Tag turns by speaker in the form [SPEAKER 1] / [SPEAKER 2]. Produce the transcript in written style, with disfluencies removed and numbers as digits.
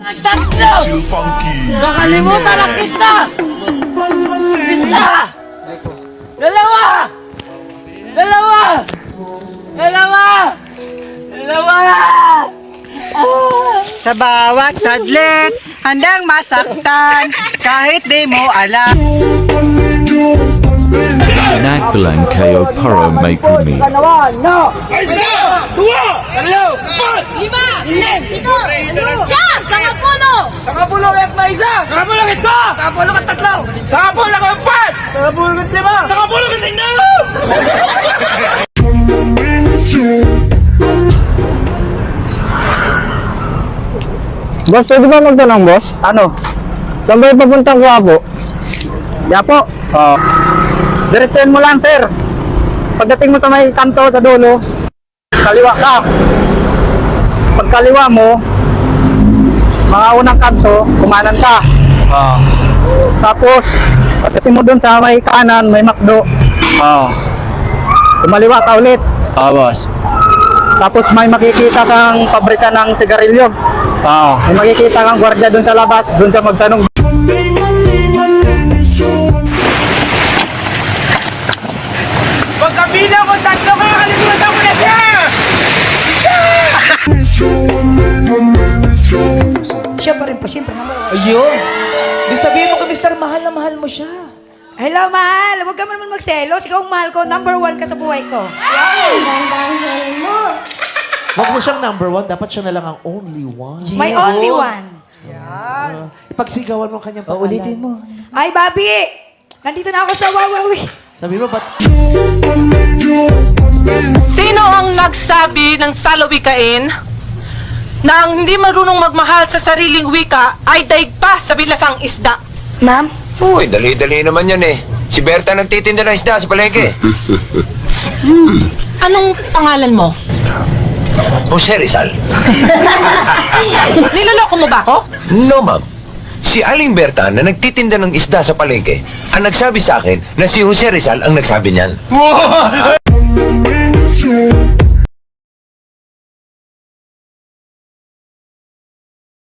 [SPEAKER 1] Tatlo! Nakalimutan na kita! Isa! Dalawa! Dalawa! Dalawa! Dalawa!
[SPEAKER 2] Sa bawat sadlit, handang masaktan, kahit di mo alam.
[SPEAKER 3] Nagbilang kayo para may kumi.
[SPEAKER 1] Dalawa! No! Isa! Dua! Tatlo! Empat!
[SPEAKER 4] Lima! Pito! Siyam! 10!
[SPEAKER 1] 10 at may isa! 10 at 2! 10 at 3! 10 at 4! 10 at 5! 10 at 6!
[SPEAKER 2] Boss, pwede ba magtanong, boss? Ano? Saan ba yung papuntang Quiapo? Quiapo? Oo. Diretsuhin mo lang, sir. Pagdating mo sa may kanto sa dulo, kaliwa ka. Pagkaliwa mo, mga unang kanto, kumanan ka. Oo. Tapos, pagdating mo dun sa may kanan, may McDo. Oo. Kumaliwa ka ulit. Oo, boss. Tapos may makikita kang pabrika ng sigarilyo. Oo. May makikita kang gwardiya dun sa labas, dun ka magtanong.
[SPEAKER 1] Pagkabila ko tatlo ka, kalimutan mo na siya!
[SPEAKER 5] Siya pa rin po, siyempre naman.
[SPEAKER 6] Ayun. Di sabihin mo kay Mr. Mahal na mahal mo siya.
[SPEAKER 5] Hello, mahal. Huwag ka naman magselos. Ikaw ang mahal ko. Number 1 ka sa buhay ko.
[SPEAKER 6] Huwag mo siyang number 1. Dapat siya na lang ang only one.
[SPEAKER 5] My only one.
[SPEAKER 6] Ipagsigawan mo ang kanyang pangalan. Ulitin mo.
[SPEAKER 5] Ay, Bobby! Nandito na ako sa Wawawi.
[SPEAKER 6] Sabi mo, ba't...
[SPEAKER 7] Sino ang nagsabi ng salawikain na ang hindi marunong magmahal sa sariling wika ay daig pa sa bilasang isda?
[SPEAKER 5] Ma'am?
[SPEAKER 8] Uy, dali-dali naman yan eh. Si Berta nagtitinda ng isda sa palengke.
[SPEAKER 7] Anong pangalan mo?
[SPEAKER 8] Jose Rizal.
[SPEAKER 7] Niloloko mo ba ako?
[SPEAKER 8] No, ma'am. Si Aling Berta na nagtitinda ng isda sa palengke ang nagsabi sa akin na si Jose Rizal ang nagsabi niyan.